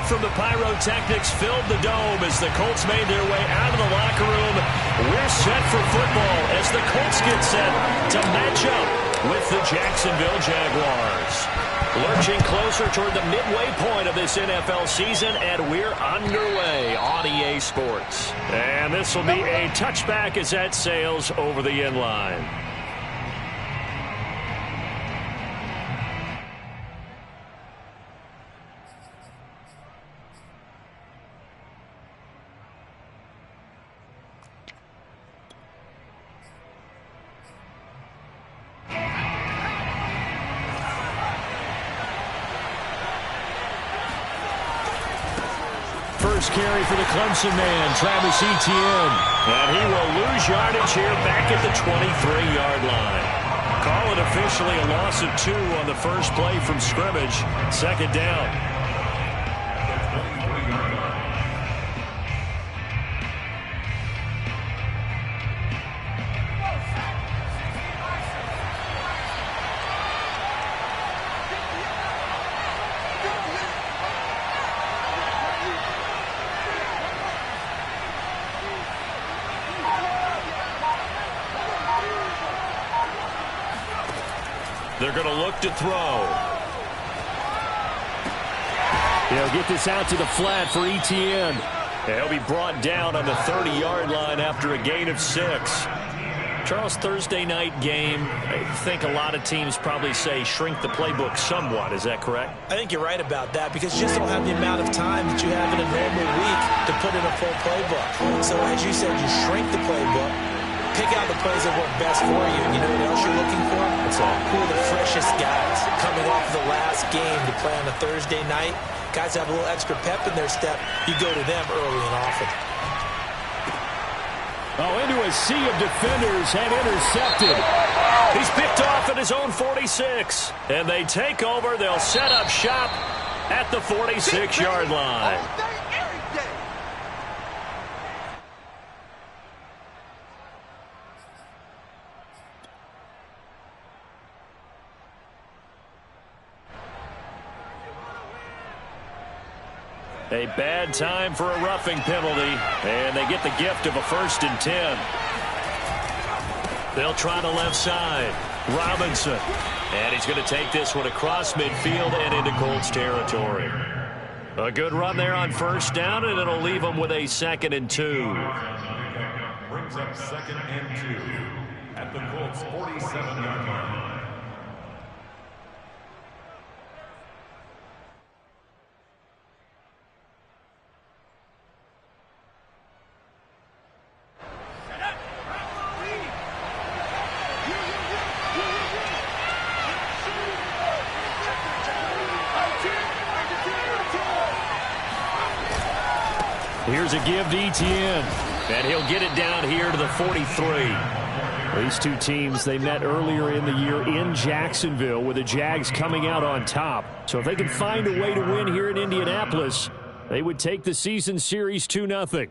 from the pyrotechnics filled the dome as the Colts made their way out of the locker room. We're set for football as the Colts get set to match up with the Jacksonville Jaguars. Lurching closer toward the midway point of this NFL season, and we're underway on EA Sports. And this will be a touchback as that sails over the end line. First carry for the Clemson man, Travis Etienne. And he will lose yardage here back at the 23-yard line. Call it officially a loss of 2 on the first play from scrimmage. Second down. They're going to look to throw. They'll get this out to the flat for Etienne. He'll be brought down on the 30-yard line after a gain of 6. Charles, Thursday night game, I think a lot of teams probably say shrink the playbook somewhat. Is that correct? I think you're right about that because you just don't have the amount of time that you have in a normal week to put in a full playbook. So as you said, you shrink the playbook. Pick out the plays that work best for you. You know what else you're looking for? What's that? Who are the freshest guys coming off the last game to play on a Thursday night? Guys have a little extra pep in their step. You go to them early and often. Oh, into a sea of defenders and intercepted. He's picked off at his own 46. And they take over. They'll set up shop at the 46-yard line. A bad time for a roughing penalty, and they get the gift of a 1st and 10. They'll try the left side. Robinson. And he's going to take this one across midfield and into Colts territory. A good run there on 1st down, and it'll leave them with a 2nd and 2. Brings up 2nd and 2 at the Colts 47-yard line. Here's a give to Etienne, and he'll get it down here to the 43. These two teams, they met earlier in the year in Jacksonville with the Jags coming out on top. So if they can find a way to win here in Indianapolis, they would take the season series 2-0.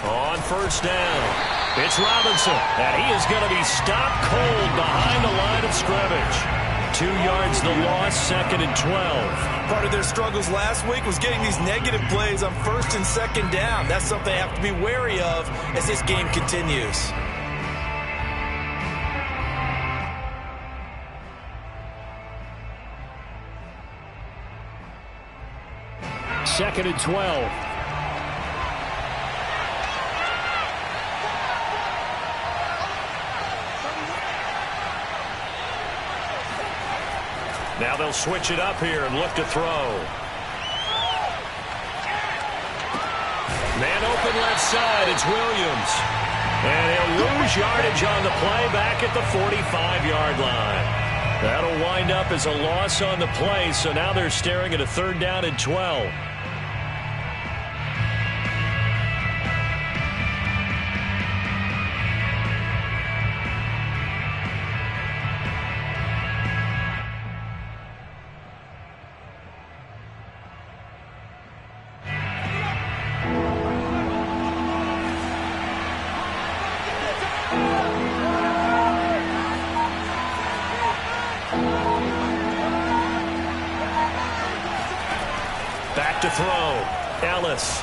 On 1st down, it's Robinson, and he is going to be stopped cold behind the line of scrimmage. 2 yards the loss, 2nd and 12. Part of their struggles last week was getting these negative plays on 1st and 2nd down. That's something they have to be wary of as this game continues. 2nd and 12. Now they'll switch it up here and look to throw. Man open left side, it's Williams. And he'll lose yardage on the play back at the 45-yard line. That'll wind up as a loss on the play, so now they're staring at a 3rd down and 12. Back to throw. Ellis.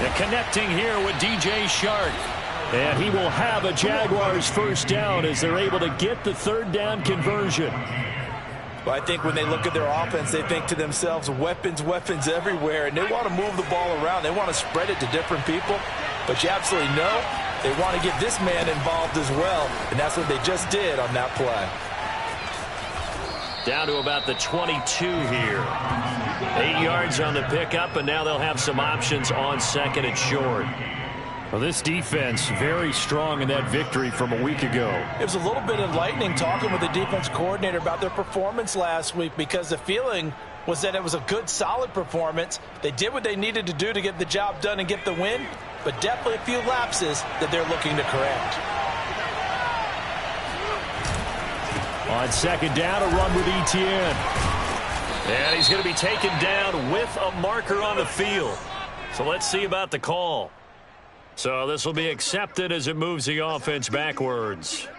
And connecting here with DJ Shark. And he will have a Jaguars first down as they're able to get the third down conversion. Well, I think when they look at their offense, they think to themselves, weapons, weapons everywhere, and they want to move the ball around. They want to spread it to different people, but you absolutely know they want to get this man involved as well, and that's what they just did on that play. Down to about the 22 here. 8 yards on the pickup, and now they'll have some options on second and short. Well, this defense very strong in that victory from a week ago. It was a little bit enlightening talking with the defense coordinator about their performance last week because the feeling was that it was a good, solid performance. They did what they needed to do to get the job done and get the win, but definitely a few lapses that they're looking to correct. On second down, a run with Etienne. And he's going to be taken down with a marker on the field. So let's see about the call. So this will be accepted as it moves the offense backwards.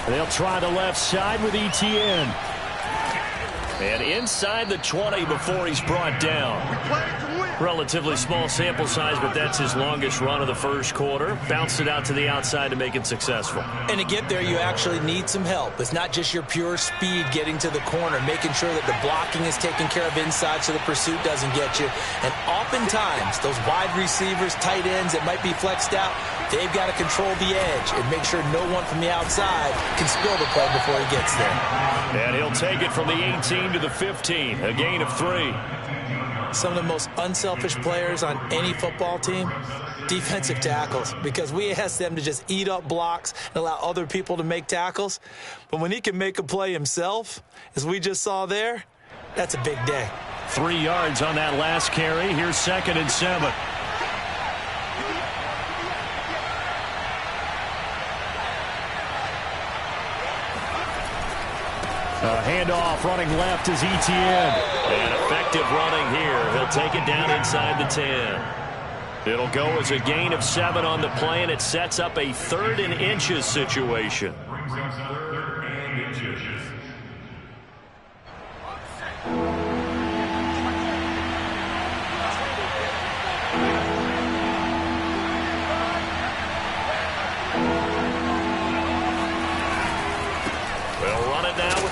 They'll try the left side with Etienne. And inside the 20 before he's brought down. Relatively small sample size, but that's his longest run of the first quarter. Bounced it out to the outside to make it successful. And to get there, you actually need some help. It's not just your pure speed getting to the corner, making sure that the blocking is taken care of inside so the pursuit doesn't get you. And oftentimes, those wide receivers, tight ends that might be flexed out, they've got to control the edge and make sure no one from the outside can spill the play before he gets there. And he'll take it from the 18 to the 15, a gain of 3. Some of the most unselfish players on any football team, defensive tackles, because we ask them to just eat up blocks and allow other people to make tackles. But when he can make a play himself, as we just saw there, that's a big day. 3 yards on that last carry. Here's 2nd and 7. Handoff running left is Etienne. And effective running here. He'll take it down inside the 10. It'll go as a gain of 7 on the play, and it sets up a 3rd and inches situation.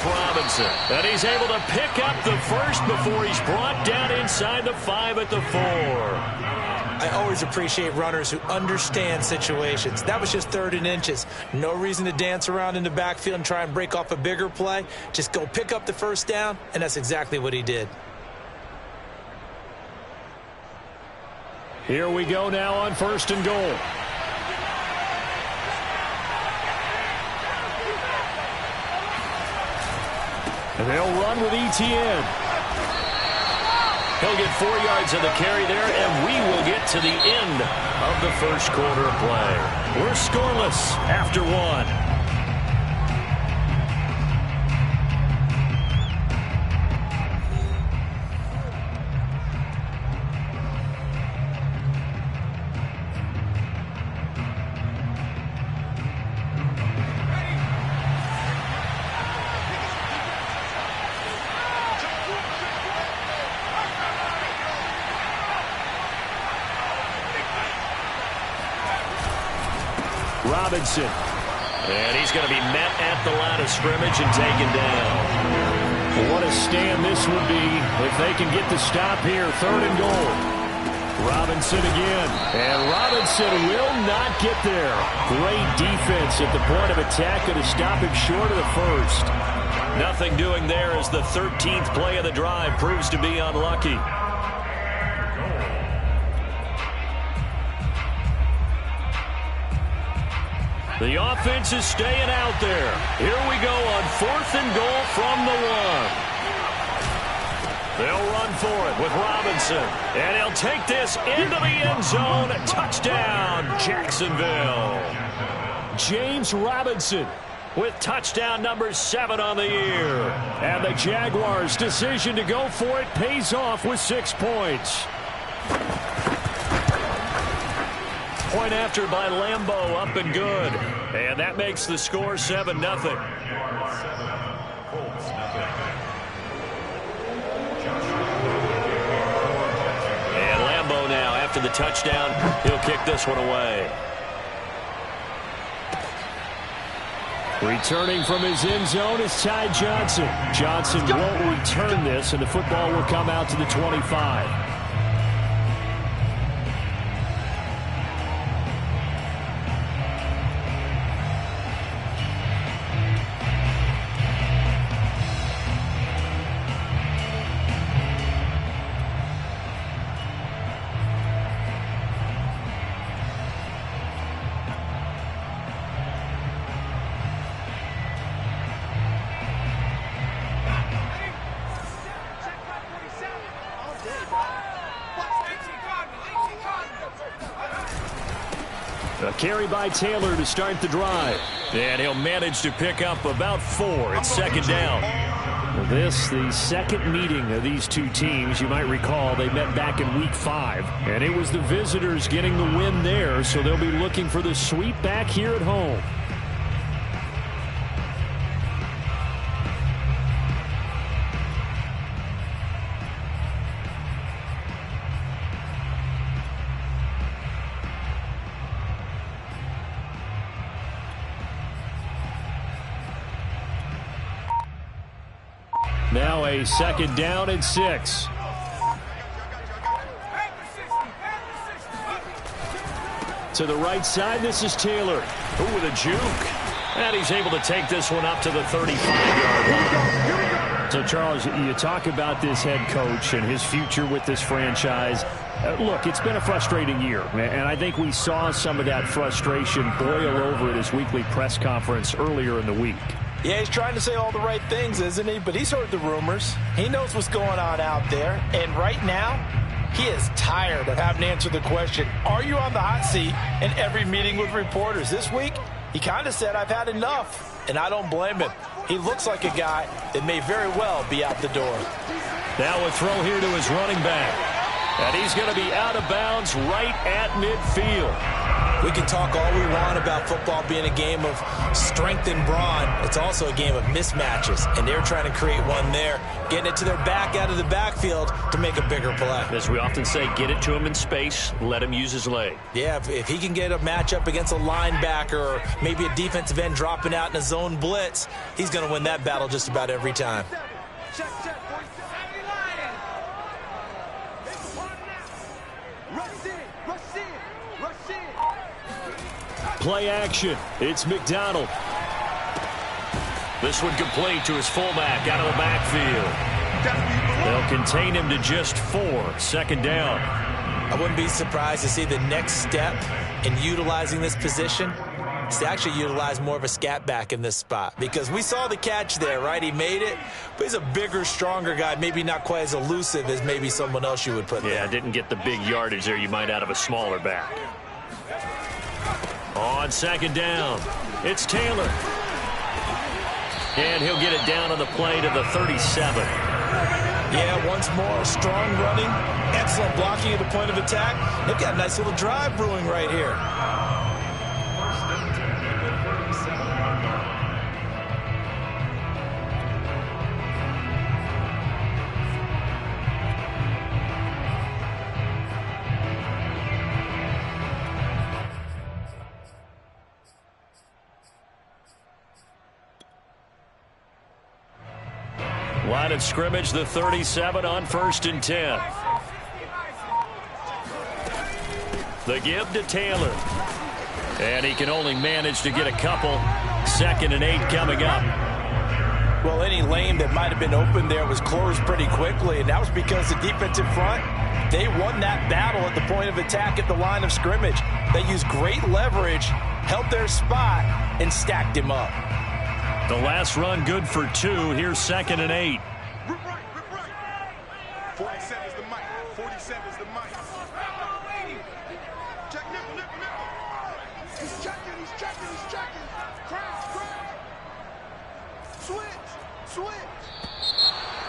Robinson. And he's able to pick up the first before he's brought down inside the 5 at the 4. I always appreciate runners who understand situations. That was just 3rd and inches. No reason to dance around in the backfield and try and break off a bigger play. Just go pick up the first down, and that's exactly what he did. Here we go now on 1st and goal. And they'll run with Etienne. He'll get 4 yards of the carry there, and we will get to the end of the first quarter of play. We're scoreless after 1. Robinson. And he's going to be met at the line of scrimmage and taken down. What a stand this would be if they can get the stop here. 3rd and goal. Robinson again. And Robinson will not get there. Great defense at the point of attack to stop him short of the first. Nothing doing there as the 13th play of the drive proves to be unlucky. The offense is staying out there. Here we go on 4th and goal from the 1. They'll run for it with Robinson. And he'll take this into the end zone. Touchdown, Jacksonville. James Robinson with touchdown number 7 on the year. And the Jaguars' decision to go for it pays off with 6 points. Point after by Lambeau, up and good. And that makes the score 7-0. And Lambeau now, after the touchdown, he'll kick this one away. Returning from his end zone is Ty Johnson. Johnson won't return this, and the football will come out to the 25. A carry by Taylor to start the drive. And he'll manage to pick up about 4. It's 2nd down. This, the second meeting of these two teams. You might recall they met back in Week 5. And it was the visitors getting the win there, so they'll be looking for the sweep back here at home. Now a 2nd down and 6. To the right side, this is Taylor. Ooh, with a juke. And he's able to take this one up to the 35-yard line. So, Charles, you talk about this head coach and his future with this franchise. Look, it's been a frustrating year, and I think we saw some of that frustration boil over at his weekly press conference earlier in the week. Yeah, he's trying to say all the right things, isn't he? But he's heard the rumors. He knows what's going on out there. And right now, he is tired of having to answer the question, are you on the hot seat in every meeting with reporters? This week, he kind of said, I've had enough. And I don't blame him. He looks like a guy that may very well be out the door. Now a throw here to his running back. And he's going to be out of bounds right at midfield. We can talk all we want about football being a game of strength and brawn. It's also a game of mismatches, and they're trying to create one there, getting it to their back out of the backfield to make a bigger play. As we often say, get it to him in space, let him use his leg. Yeah, if he can get a matchup against a linebacker or maybe a defensive end dropping out in a zone blitz, he's going to win that battle just about every time. Play action. It's McDonald. This one complete to his fullback out of the backfield. They'll contain him to just 4. 2nd down. I wouldn't be surprised to see the next step in utilizing this position is to actually utilize more of a scat back in this spot. Because we saw the catch there, right? He made it, but he's a bigger, stronger guy, maybe not quite as elusive as maybe someone else you would put there. Yeah, didn't get the big yardage there you might out of a smaller back. On 2nd down, it's Taylor. And he'll get it down on the play to the 37. Yeah, once more, strong running, excellent blocking at the point of attack. They've got a nice little drive brewing right here. Line of scrimmage, the 37 on 1st and 10. The give to Taylor. And he can only manage to get a couple. 2nd and 8 coming up. Well, any lane that might have been open there was closed pretty quickly, and that was because the defensive front, they won that battle at the point of attack at the line of scrimmage. They used great leverage, held their spot, and stacked him up. The last run good for 2. Here's 2nd and 8. 47 is the mic. 47 is the mic. Check nickel. He's checking. Crash. Switch.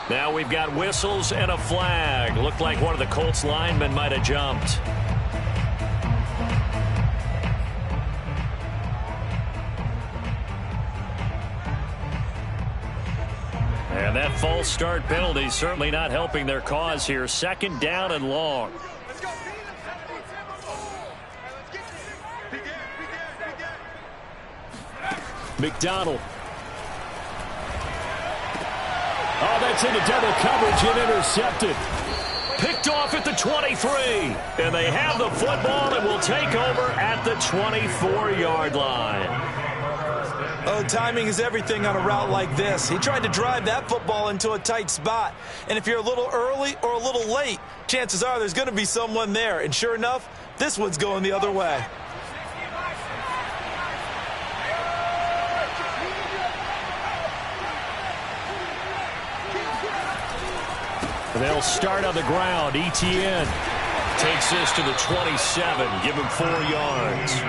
Now we've got whistles and a flag. Looked like one of the Colts linemen might have jumped. And that false start penalty certainly not helping their cause here. Second down and long. Let's go. McDonald. Oh, that's into double coverage and intercepted. Picked off at the 23. And they have the football and will take over at the 24-yard line. Oh, timing is everything on a route like this. He tried to drive that football into a tight spot. And if you're a little early or a little late, chances are there's going to be someone there. And sure enough, this one's going the other way. They'll start on the ground. Etienne takes this to the 27. Give him 4 yards.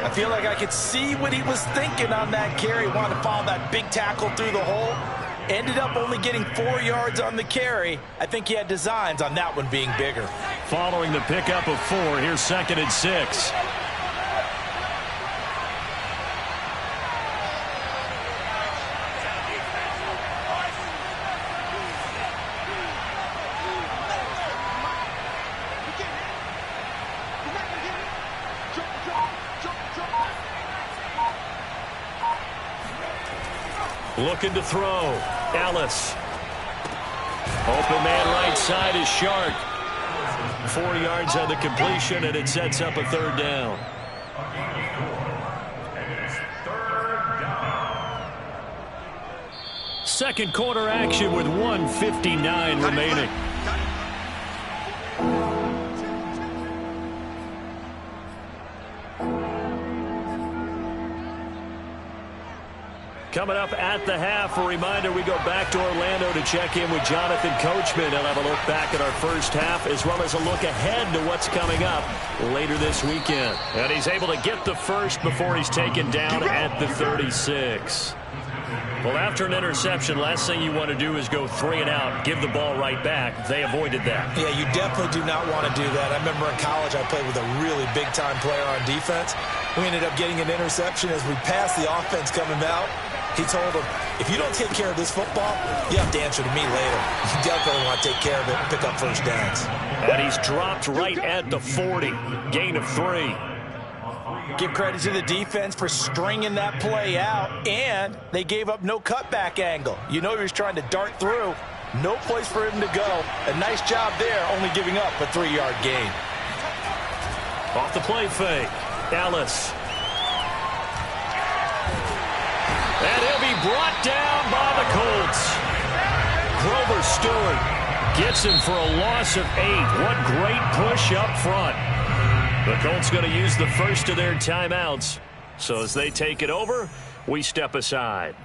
I feel like I could see what he was thinking on that carry. Wanted to follow that big tackle through the hole. Ended up only getting 4 yards on the carry. I think he had designs on that one being bigger. Following the pickup of 4, here's 2nd and 6. Looking to throw. Ellis. Open man right side is Shark. 4 yards on the completion, and it sets up a 3rd down. Second quarter action with 1:59 remaining. Coming up at the half, a reminder, we go back to Orlando to check in with Jonathan Coachman. He'll have a look back at our first half as well as a look ahead to what's coming up later this weekend. And he's able to get the first before he's taken down at the 36. Well, after an interception, last thing you want to do is go 3 and out, give the ball right back. They avoided that. Yeah, you definitely do not want to do that. I remember in college I played with a really big-time player on defense. We ended up getting an interception as we passed the offense coming out. He told him, if you don't take care of this football, you have to answer to me later. You definitely want to take care of it and pick up first downs. And he's dropped right at the 40. Gain of 3. Give credit to the defense for stringing that play out, and they gave up no cutback angle. You know he was trying to dart through. No place for him to go. A nice job there, only giving up a 3-yard gain. Off the play fake. Ellis. And he'll be brought down by the Colts. Grover Stewart gets him for a loss of 8. What great push up front. The Colts going to use the first of their timeouts. So as they take it over, we step aside.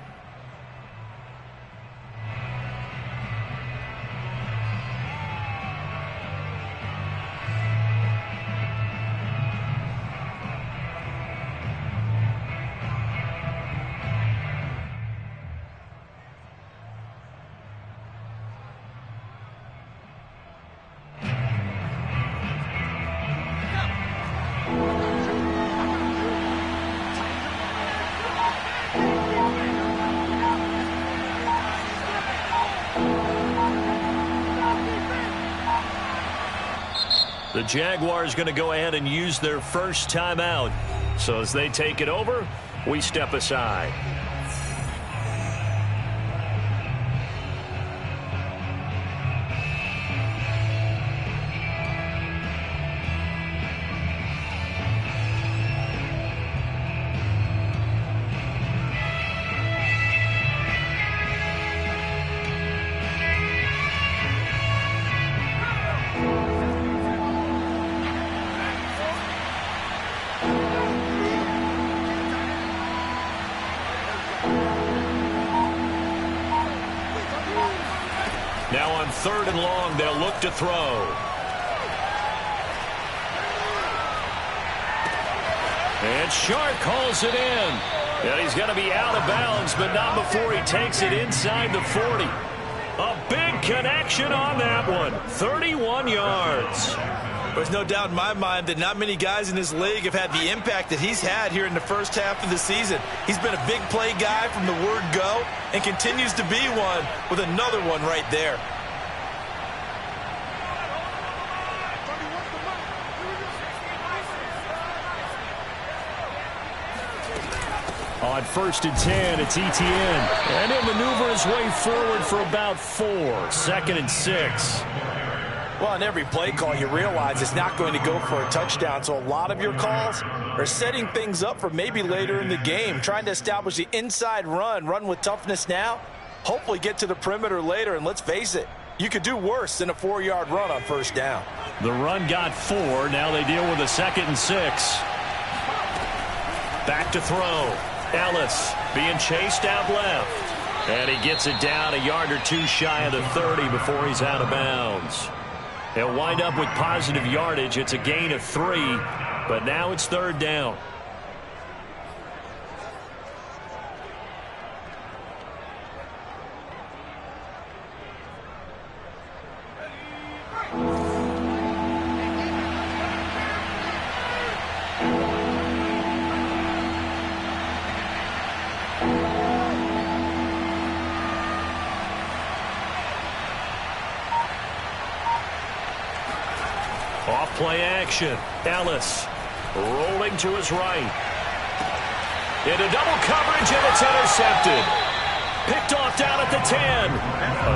The Jaguars going to go ahead and use their first timeout. So as they take it over, we step aside. 3rd and long. They'll look to throw. And Shark calls it in. And he's going to be out of bounds, but not before he takes it inside the 40. A big connection on that one. 31 yards. There's no doubt in my mind that not many guys in this league have had the impact that he's had here in the first half of the season. He's been a big play guy from the word go and continues to be one with another one right there. On 1st and 10, it's Etienne. And he'll maneuver his way forward for about 4. 2nd and 6. Well, on every play call, you realize it's not going to go for a touchdown. So a lot of your calls are setting things up for maybe later in the game, trying to establish the inside run with toughness now, hopefully get to the perimeter later. And let's face it, you could do worse than a 4-yard run on 1st down. The run got 4. Now they deal with a 2nd and 6. Back to throw. Ellis being chased out left. And he gets it down a yard or 2 shy of the 30 before he's out of bounds. He'll wind up with positive yardage. It's a gain of 3, but now it's 3rd down. Off-play action. Ellis rolling to his right. Into double coverage, and it's intercepted. Picked off down at the 10.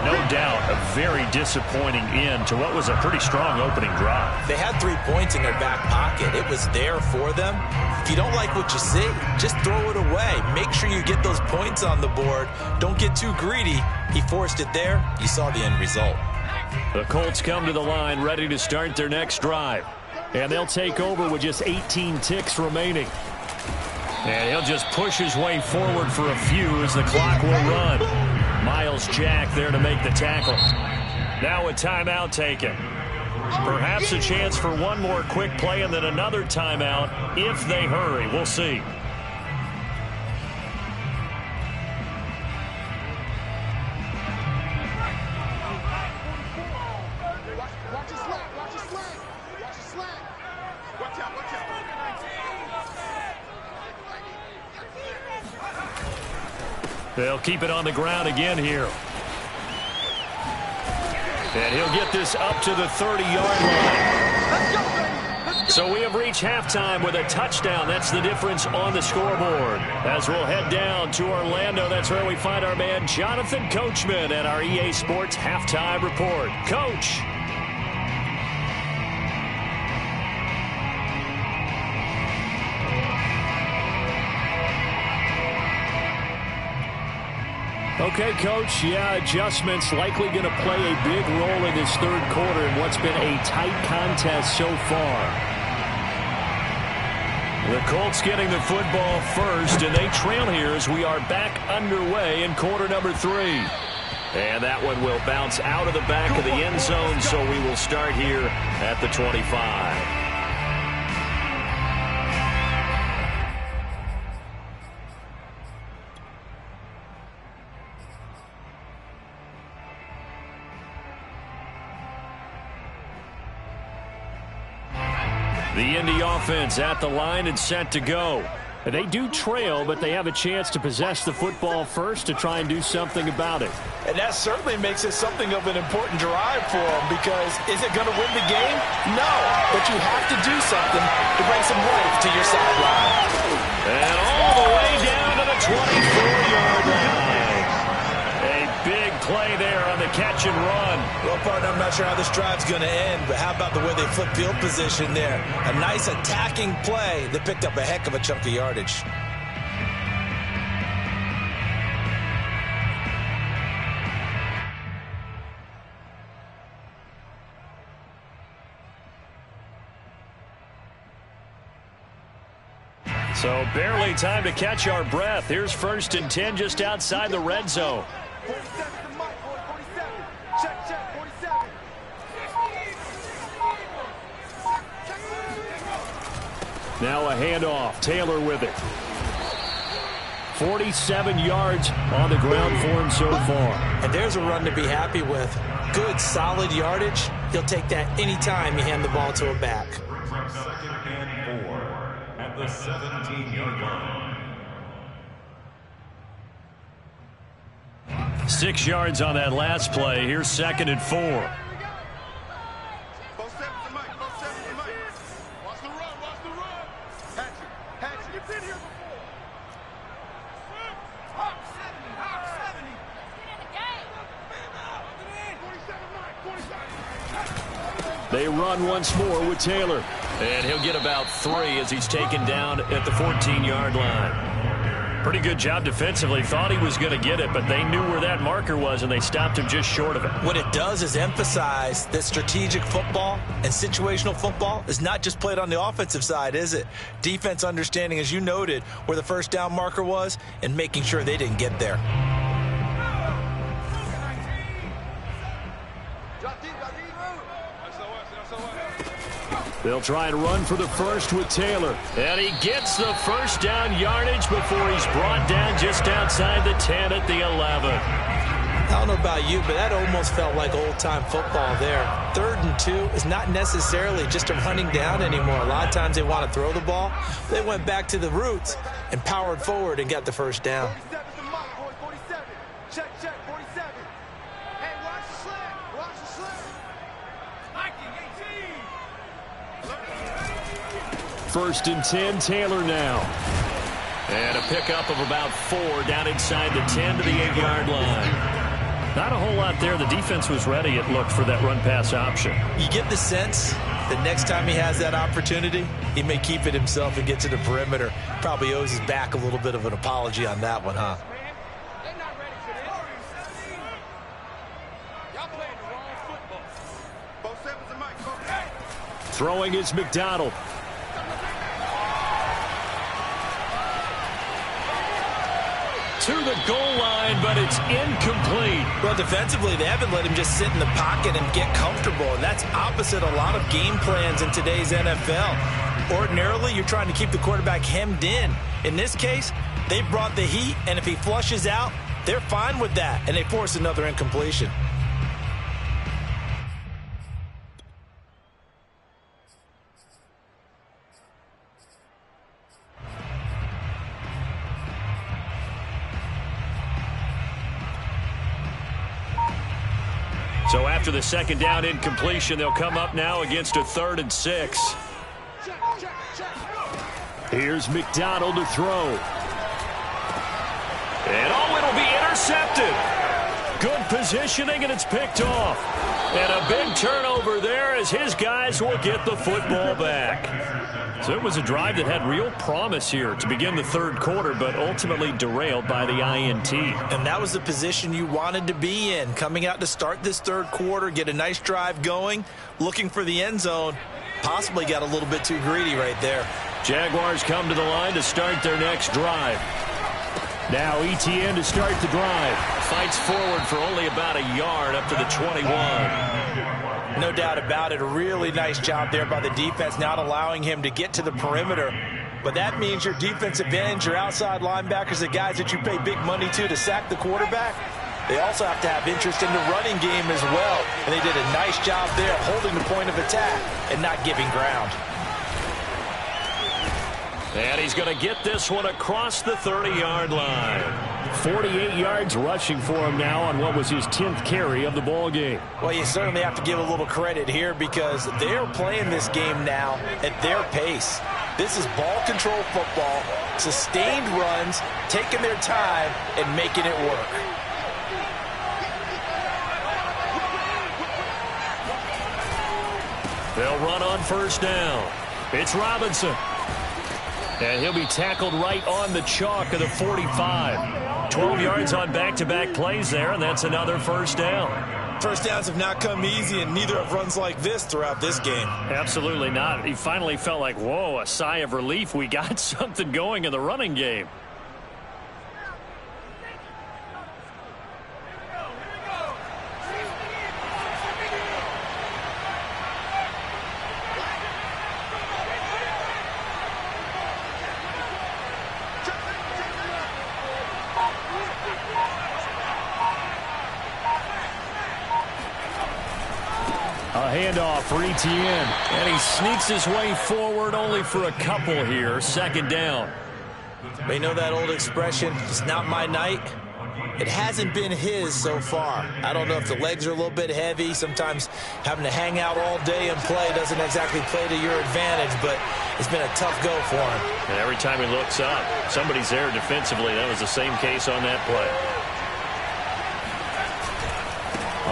No doubt a very disappointing end to what was a pretty strong opening drive. They had 3 points in their back pocket. It was there for them. If you don't like what you see, just throw it away. Make sure you get those points on the board. Don't get too greedy. He forced it there. You saw the end result. The Colts come to the line ready to start their next drive. And they'll take over with just 18 ticks remaining. And he'll just push his way forward for a few as the clock will run. Miles Jack there to make the tackle. Now a timeout taken. Perhaps a chance for one more quick play and then another timeout if they hurry. We'll see. They'll keep it on the ground again here. And he'll get this up to the 30-yard line. So we have reached halftime with a touchdown. That's the difference on the scoreboard. As we'll head down to Orlando, that's where we find our man Jonathan Coachman and our EA Sports Halftime Report. Coach. Okay, Coach, adjustments likely going to play a big role in this 3rd quarter in what's been a tight contest so far. The Colts getting the football first, and they trail here as we are back underway in quarter number 3. And that one will bounce out of the back of the end zone, so we will start here at the 25. The Indy offense at the line and set to go. They do trail, but they have a chance to possess the football first to try and do something about it. And that certainly makes it something of an important drive for them, because is it going to win the game? No, but you have to do something to bring some life to your sideline. And all the way down to the 24-yard line. A big play there on the catch and run. Well, partner, I'm not sure how this drive's going to end, but how about the way they flip field position there? A nice attacking play that picked up a heck of a chunk of yardage. So barely time to catch our breath. Here's 1st and 10 just outside the red zone. 47 to Mike, 47. Check, check, 47. Now a handoff. Taylor with it. 47 yards on the ground for him so far. And there's a run to be happy with. Good, solid yardage. He'll take that anytime you hand the ball to a back. Brings up 2nd and 4 at the 17-yard line. 6 yards on that last play. Here's 2nd and 4. Both sevens to Mike. Both sevens to Mike. Watch the run. Watch the run. Hatchet. Hatchet. You've been here before. Hawk 70. Hawk 70. Get in the game. 47 Mike. 47. They run once more with Taylor. And he'll get about 3 as he's taken down at the 14-yard line. Pretty good job defensively. Thought he was going to get it, but they knew where that marker was, and they stopped him just short of it. What it does is emphasize that strategic football and situational football is not just played on the offensive side, is it? Defense understanding, as you noted, where the first down marker was and making sure they didn't get there. They'll try and run for the first with Taylor. And he gets the first down yardage before he's brought down just outside the 10 at the 11. I don't know about you, but that almost felt like old-time football there. 3rd and 2 is not necessarily just a running down anymore. A lot of times they want to throw the ball. They went back to the roots and powered forward and got the first down. 47 to Mike, boys. 47. Check, check. 47. Hey, watch the slant. Watch the slant. Mikey, 18. 1st and 10, Taylor now. And a pickup of about 4 down inside the 10 to the 8-yard line. Not a whole lot there. The defense was ready, it looked, for that run-pass option. You get the sense that next time he has that opportunity, he may keep it himself and get to the perimeter. Probably owes his back a little bit of an apology on that one, huh? They're not ready for this. Y'all playing the wrong football. Both sevens to Mike. Throwing is McDonald. To the goal line, but it's incomplete. Well, defensively, they haven't let him just sit in the pocket and get comfortable, and that's opposite a lot of game plans in today's NFL. Ordinarily, you're trying to keep the quarterback hemmed in. In this case, they brought the heat, and if he flushes out, they're fine with that, and they force another incompletion. So after the 2nd down incompletion, they'll come up now against a 3rd and 6. Here's McDonald to throw. And it'll be intercepted. Good positioning, and it's picked off. And a big turnover there as his guys will get the football back. So it was a drive that had real promise here to begin the 3rd quarter, but ultimately derailed by the INT. And that was the position you wanted to be in, coming out to start this 3rd quarter, get a nice drive going, looking for the end zone. Possibly got a little bit too greedy right there. Jaguars come to the line to start their next drive. Now ETN to start the drive. Fights forward for only about a yard up to the 21. No doubt about it. A really nice job there by the defense, not allowing him to get to the perimeter. But that means your defensive ends, your outside linebackers, the guys that you pay big money to sack the quarterback, they also have to have interest in the running game as well. And they did a nice job there holding the point of attack and not giving ground. And he's going to get this one across the 30-yard line. 48 yards rushing for him now on what was his 10th carry of the ball game. Well, you certainly have to give a little credit here because they're playing this game now at their pace. This is ball control football, sustained runs, taking their time and making it work. They'll run on 1st down. It's Robinson. And he'll be tackled right on the chalk of the 45. 12 yards on back-to-back plays there, and that's another 1st down. 1st downs have not come easy, and neither have runs like this throughout this game. Absolutely not. He finally felt like, whoa, a sigh of relief. We got something going in the running game. A handoff for Etienne. And he sneaks his way forward only for a couple here. Second down. We know that old expression, it's not my night. It hasn't been his so far. I don't know if the legs are a little bit heavy. Sometimes having to hang out all day and play doesn't exactly play to your advantage, but it's been a tough go for him. And every time he looks up, somebody's there defensively. That was the same case on that play.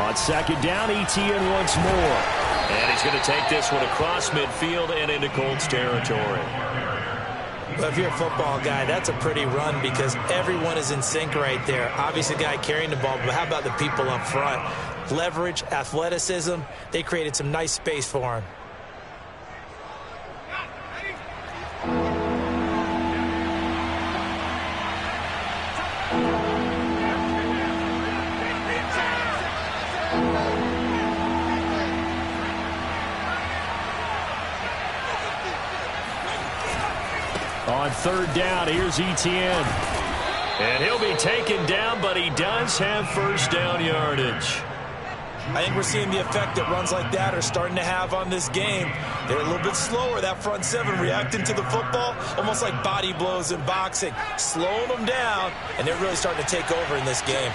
On second down, Etienne once more. And he's going to take this one across midfield and into Colts territory. Well, if you're a football guy, that's a pretty run because everyone is in sync right there. Obviously, the guy carrying the ball, but how about the people up front? Leverage, athleticism, they created some nice space for him. On third down, here's Etienne. And he'll be taken down, but he does have first down yardage. I think we're seeing the effect that runs like that are starting to have on this game. They're a little bit slower, that front seven, reacting to the football, almost like body blows in boxing, slowing them down, and they're really starting to take over in this game.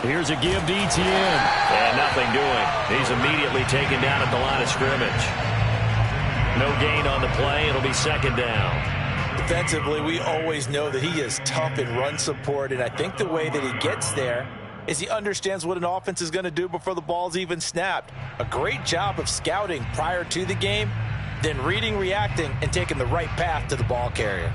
Here's a give to Etienne. And nothing doing. He's immediately taken down at the line of scrimmage. No gain on the play. It'll be second down. Defensively, we always know that he is tough in run support, and I think the way that he gets there is he understands what an offense is going to do before the ball's even snapped. A great job of scouting prior to the game, then reading, reacting, and taking the right path to the ball carrier.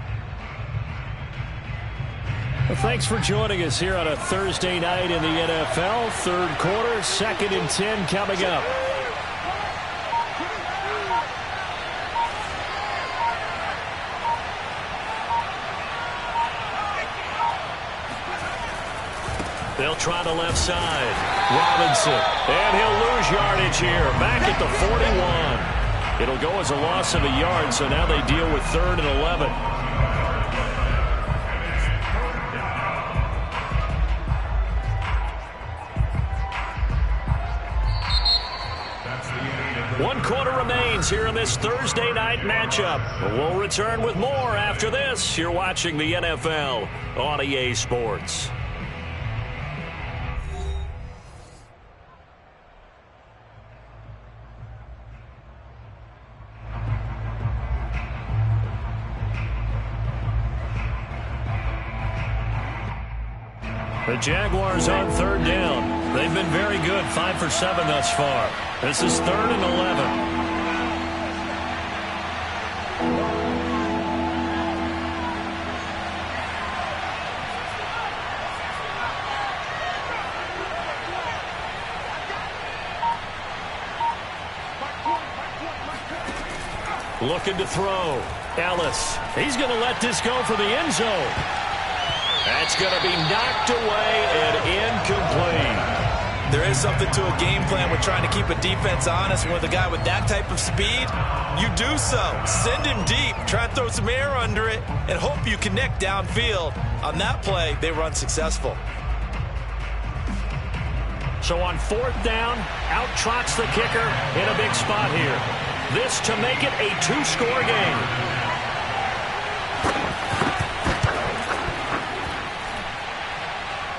Well, thanks for joining us here on a Thursday night in the NFL. Third quarter, 2nd and 10 coming up. They'll try the left side. Robinson. And he'll lose yardage here. Back at the 41. It'll go as a loss of a yard, so now they deal with 3rd and 11. One quarter remains here in this Thursday night matchup. We'll return with more after this. You're watching the NFL on EA Sports. The Jaguars on third down. They've been very good, 5 for 7 thus far. This is 3rd and 11. Looking to throw. Ellis. He's going to let this go for the end zone. That's going to be knocked away and incomplete. There is something to a game plan with trying to keep a defense honest. With a guy with that type of speed, you do so. Send him deep. Try and throw some air under it and hope you connect downfield. On that play, they run successful. So on 4th down, out trots the kicker in a big spot here. This to make it a 2-score game.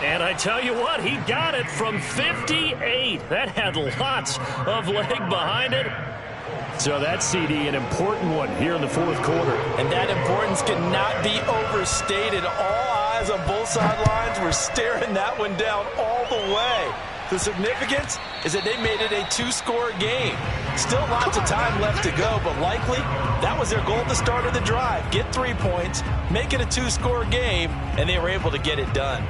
And I tell you what, he got it from 58. That had lots of leg behind it. So that CD, an important one here in the 4th quarter. And that importance cannot be overstated. All eyes on both sidelines were staring that one down all the way. The significance is that they made it a 2-score game. Still lots of time left to go, but likely that was their goal at the start of the drive. Get 3 points, make it a 2-score game, and they were able to get it done.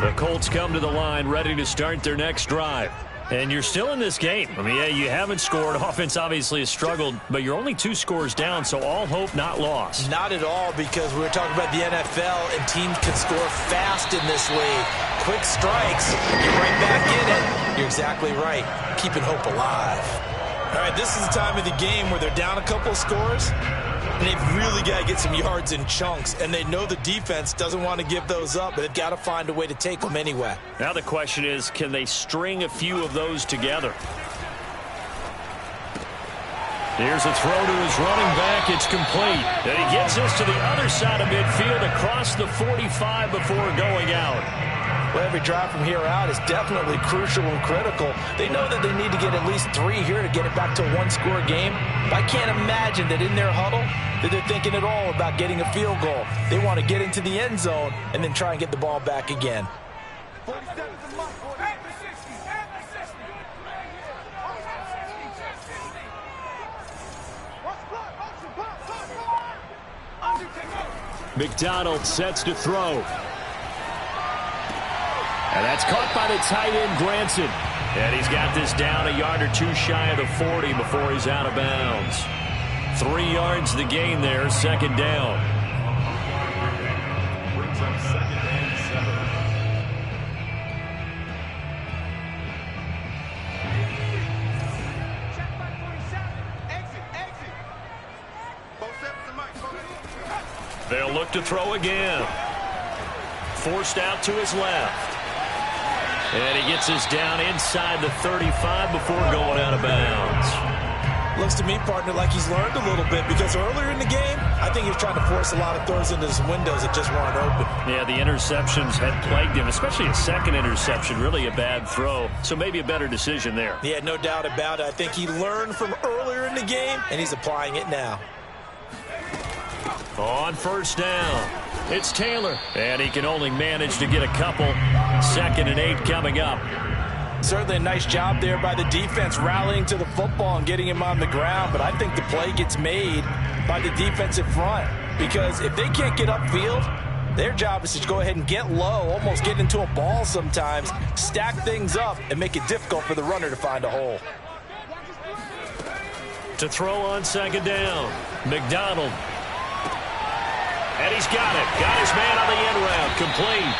The Colts come to the line ready to start their next drive. And you're still in this game. I mean, yeah, you haven't scored. Offense obviously has struggled, but you're only 2 scores down, so all hope not lost. Not at all, because we were talking about the NFL, and teams can score fast in this league. Quick strikes, you're right back in it. You're exactly right. Keeping hope alive. All right, this is the time of the game where they're down a couple of scores. And they've really got to get some yards in chunks, and they know the defense doesn't want to give those up, but they've got to find a way to take them anyway. Now the question is, can they string a few of those together? Here's a throw to his running back. It's complete. And he gets this to the other side of midfield across the 45 before going out. Well, every drive from here out is definitely crucial and critical. They know that they need to get at least 3 here to get it back to a one-score game. But I can't imagine that in their huddle that they're thinking at all about getting a field goal. They want to get into the end zone and then try and get the ball back again. 47's a must, boy. McDonald sets to throw. And that's caught by the tight end, Granson. And he's got this down a yard or two shy of the 40 before he's out of bounds. 3 yards the gain there, second down. Brings up second and 7. Check back 47. Exit. Both sevens and Mike. They'll look to throw again. Forced out to his left. And he gets this down inside the 35 before going out of bounds. Looks to me, partner, like he's learned a little bit because earlier in the game, I think he was trying to force a lot of throws into some windows that just weren't open. Yeah, the interceptions had plagued him, especially a second interception, really a bad throw. So maybe a better decision there. Yeah, no doubt about it. I think he learned from earlier in the game, and he's applying it now. On first down, it's Taylor. And he can only manage to get a couple. 2nd and 8 coming up. Certainly a nice job there by the defense rallying to the football and getting him on the ground, but I think the play gets made by the defensive front because if they can't get upfield, their job is to go ahead and get low, almost get into a ball sometimes, stack things up, and make it difficult for the runner to find a hole. To throw on second down, McDonald. And he's got it. Got his man on the end route. Complete.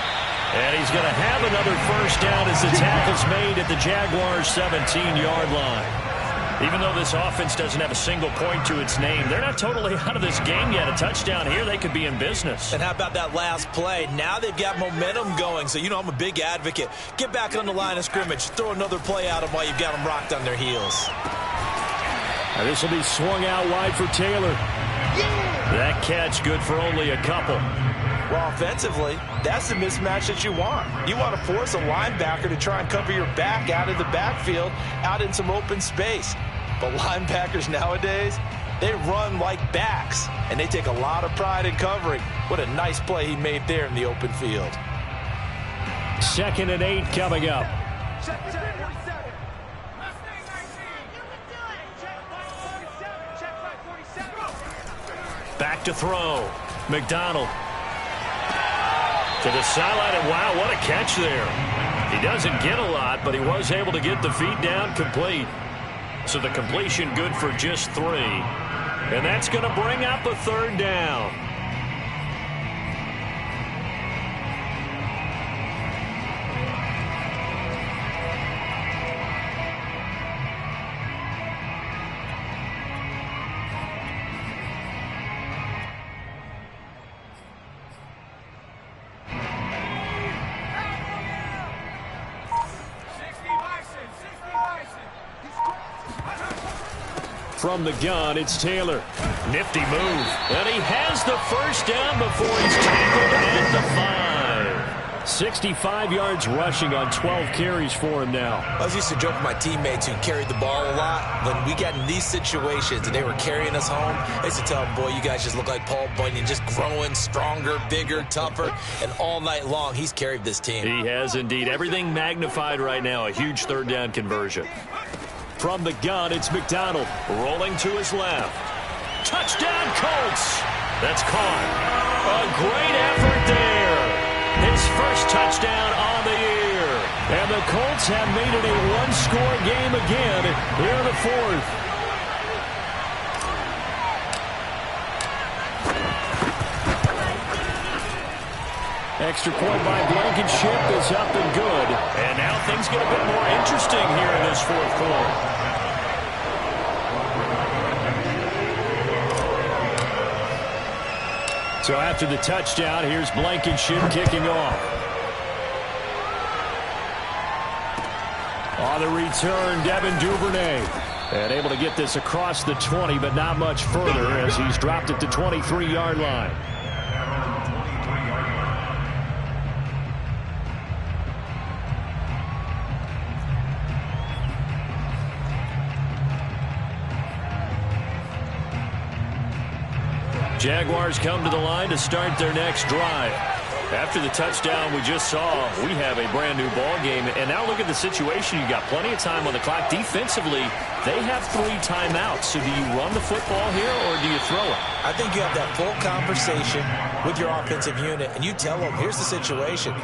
And he's going to have another first down as the tackle's made at the Jaguars' 17-yard line. Even though this offense doesn't have a single point to its name, they're not totally out of this game yet. A touchdown here, they could be in business. And how about that last play? Now they've got momentum going. So, you know, I'm a big advocate. Get back on the line of scrimmage. Throw another play at them while you've got them rocked on their heels. Now this will be swung out wide for Taylor. That catch good for only a couple. Well, offensively, that's the mismatch that you want. You want to force a linebacker to try and cover your back out of the backfield, out in some open space. But linebackers nowadays, they run like backs, and they take a lot of pride in covering. What a nice play he made there in the open field. 2nd and 8 coming up. Check 47. Back to throw. McDonald. To the sideline, and wow, what a catch there. He doesn't get a lot, but he was able to get the feet down complete. So the completion good for just 3. And that's going to bring up a 3rd down. From the gun, it's Taylor. Nifty move. And he has the first down before he's tackled at the 5. 65 yards rushing on 12 carries for him now. I was used to joke with my teammates who carried the ball a lot. When we got in these situations and they were carrying us home, I used to tell them, boy, you guys just look like Paul Bunyan, just growing stronger, bigger, tougher. And all night long, he's carried this team. He has indeed. Everything magnified right now. A huge 3rd down conversion. From the gun, it's McDonald rolling to his left. Touchdown, Colts! That's caught. A great effort there. His first touchdown on the year. And the Colts have made it a one-score game again here in the 4th. Extra point by Blankenship is up and good. And now things get a bit more interesting here in this 4th quarter. So after the touchdown, here's Blankenship kicking off. On the return, Devin Duvernay. And able to get this across the 20, but not much further as he's dropped at the 23-yard line. Jaguars come to the line to start their next drive. After the touchdown we just saw, we have a brand new ball game. And now look at the situation. You got plenty of time on the clock. Defensively, they have 3 timeouts. So do you run the football here or do you throw it? I think you have that full conversation with your offensive unit, and you tell them, here's the situation.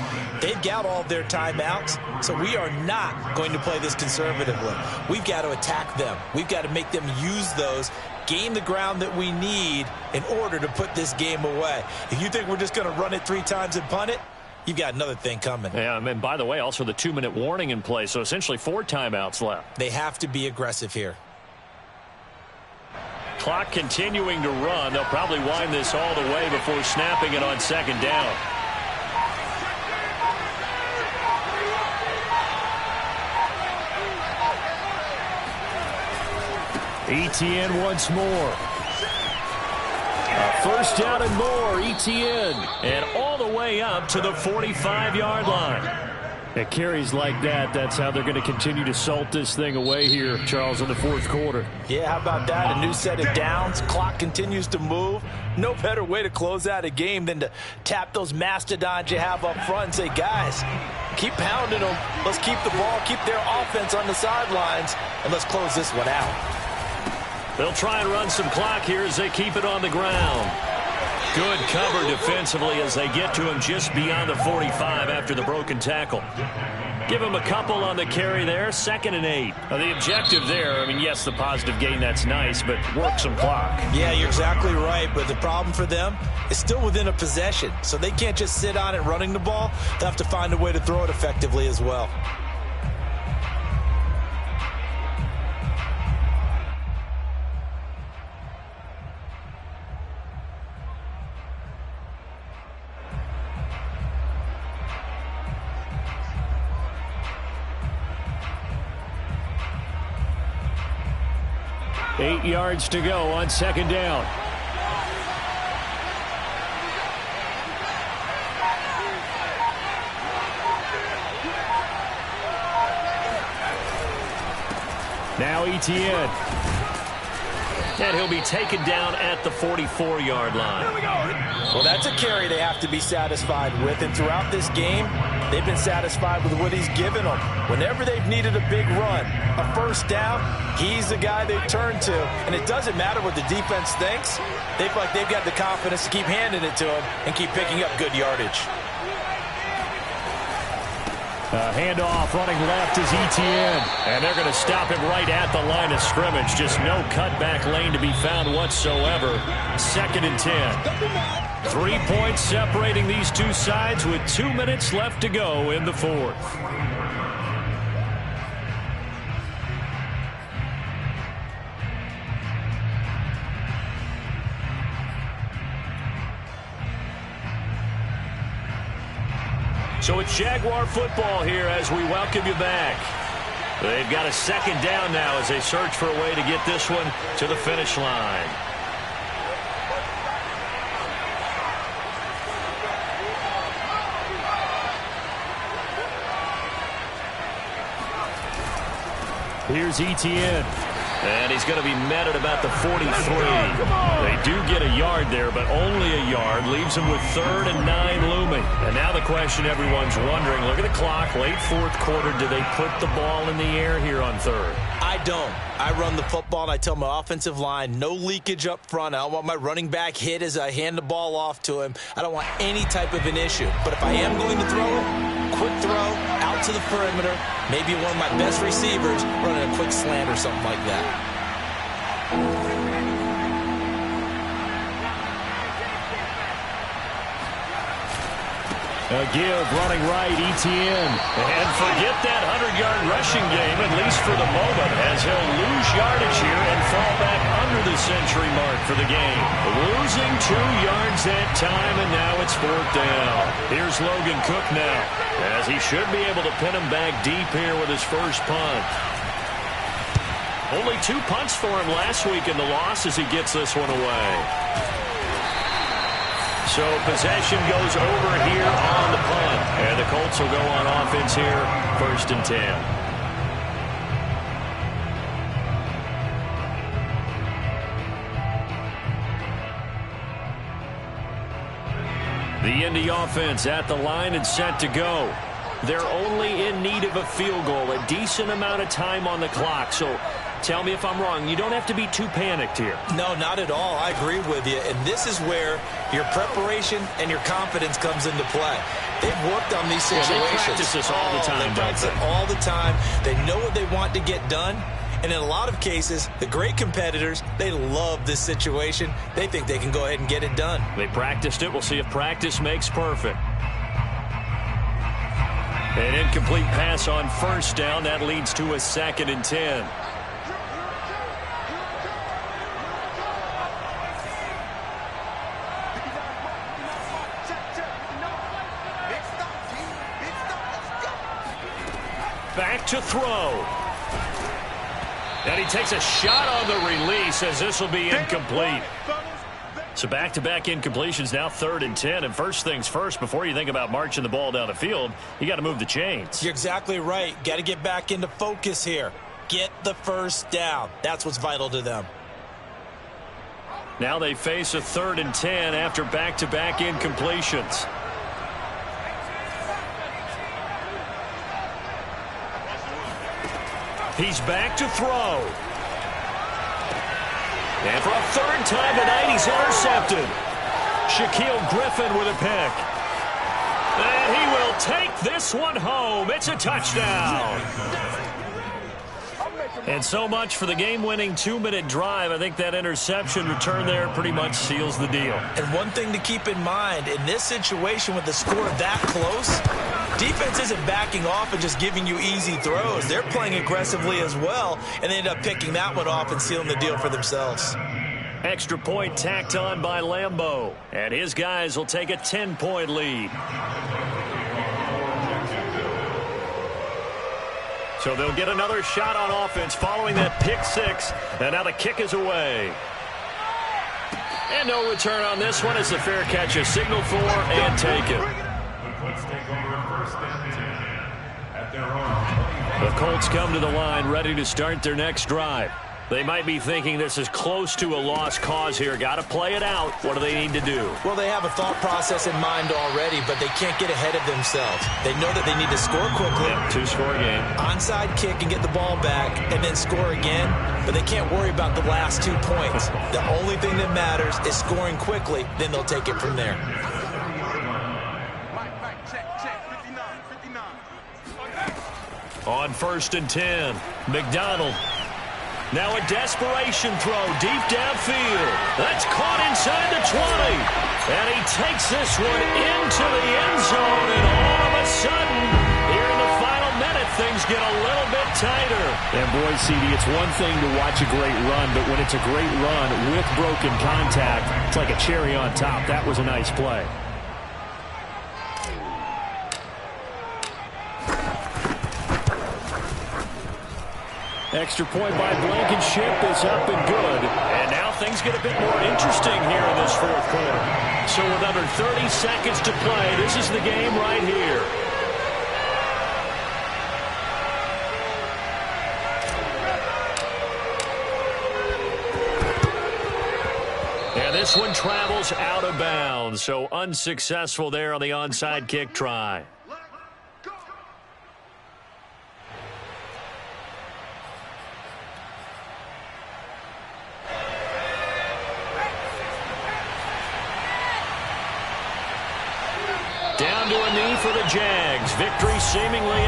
They've got all their timeouts, so we are not going to play this conservatively. We've got to attack them. We've got to make them use those, gain the ground that we need in order to put this game away. If you think we're just going to run it 3 times and punt it, you've got another thing coming. Yeah, and by the way, also the 2-minute warning in play, so essentially 4 timeouts left. They have to be aggressive here. Clock continuing to run. They'll probably wind this all the way before snapping it on second down. Etienne once more. First down and more, Etienne. And all the way up to the 45-yard line. At carries like that, that's how they're going to continue to salt this thing away here, Charles, in the fourth quarter. Yeah, how about that? A new set of downs. Clock continues to move. No better way to close out a game than to tap those mastodons you have up front and say, guys, keep pounding them. Let's keep the ball, keep their offense on the sidelines, and let's close this one out. They'll try and run some clock here as they keep it on the ground. Good cover defensively as they get to him just beyond the 45 after the broken tackle. Give him a couple on the carry there, 2nd and 8. Now the objective there, I mean, yes, the positive gain, that's nice, but work some clock. Yeah, you're exactly right, but the problem for them is still within a possession, so they can't just sit on it running the ball. They'll have to find a way to throw it effectively as well. Eight yards to go on second down. Now Etienne. And he'll be taken down at the 44-yard line. Well, that's a carry they have to be satisfied with. And throughout this game, they've been satisfied with what he's given them. Whenever they've needed a big run, a first down, he's the guy they turn to. And it doesn't matter what the defense thinks. They feel like they've got the confidence to keep handing it to him and keep picking up good yardage. Handoff running left is Etienne. And they're going to stop him right at the line of scrimmage. Just no cutback lane to be found whatsoever. 2nd and 10. 3 points separating these two sides with 2 minutes left to go in the fourth. So it's Jaguar football here as we welcome you back. They've got a 2nd down now as they search for a way to get this one to the finish line. Here's Etienne. And he's going to be met at about the 43. They do get a yard there, but only a yard. Leaves him with 3rd and 9 looming. And now the question everyone's wondering, look at the clock, late fourth quarter. Do they put the ball in the air here on 3rd? I don't. I run the football, and I tell my offensive line, no leakage up front. I don't want my running back hit as I hand the ball off to him. I don't want any type of an issue. But if I am going to throw it, quick throw, out to the perimeter, maybe one of my best receivers running a quick slant or something like that. A give running right, Etienne. And forget that 100-yard rushing game, at least for the moment, as he'll lose yardage here and fall back under under the century mark for the game. Losing 2 yards that time, and now it's 4th down. Here's Logan Cook now, as he should be able to pin him back deep here with his first punt. Only 2 punts for him last week in the loss as he gets this one away. So possession goes over here on the punt. And the Colts will go on offense here, 1st and 10. The Indy offense at the line and set to go. They're only in need of a field goal, a decent amount of time on the clock. So tell me if I'm wrong. You don't have to be too panicked here. No, not at all. I agree with you. And this is where your preparation and your confidence comes into play. They've worked on these situations. Yeah, they practice this all the time. They practice it all the time. They know what they want to get done. And in a lot of cases, the great competitors, they love this situation. They think they can go ahead and get it done. They practiced it. We'll see if practice makes perfect. An incomplete pass on 1st down. That leads to a 2nd and 10. Back to throw. And he takes a shot on the release as this will be incomplete. So back-to-back incompletions, now 3rd and 10. And first things first, before you think about marching the ball down the field, you got to move the chains. You're exactly right. Got to get back into focus here. Get the 1st down. That's what's vital to them. Now they face a 3rd and 10 after back-to-back incompletions. He's back to throw. And for a 3rd time tonight, he's intercepted. Shaquille Griffin with a pick. And he will take this one home. It's a touchdown. And so much for the game-winning 2-minute drive. I think that interception return there pretty much seals the deal. And one thing to keep in mind, in this situation with the score that close, defense isn't backing off and just giving you easy throws. They're playing aggressively as well, and they end up picking that one off and sealing the deal for themselves. Extra point tacked on by Lambeau. And his guys will take a 10-point lead. So they'll get another shot on offense following that pick 6. And now the kick is away. And no return on this one as the fair catch is signaled for and taken. The Colts come to the line ready to start their next drive. They might be thinking this is close to a lost cause here. Got to play it out. What do they need to do? Well, they have a thought process in mind already, but they can't get ahead of themselves. They know that they need to score quickly. Yep, 2-score game. Onside kick and get the ball back and then score again, but they can't worry about the last 2 points. The only thing that matters is scoring quickly, then they'll take it from there. On 1st and 10, McDonald. Now a desperation throw deep downfield. That's caught inside the 20. And he takes this one into the end zone. And all of a sudden, here in the final minute, things get a little bit tighter. And boy, CD, it's one thing to watch a great run, but when it's a great run with broken contact, it's like a cherry on top. That was a nice play. Extra point by Blankenship is up and good. And now things get a bit more interesting here in this 4th quarter. So with under 30 seconds to play, this is the game right here. And this one travels out of bounds. So unsuccessful there on the onside kick try. Down to a knee for the Jags. Victory seemingly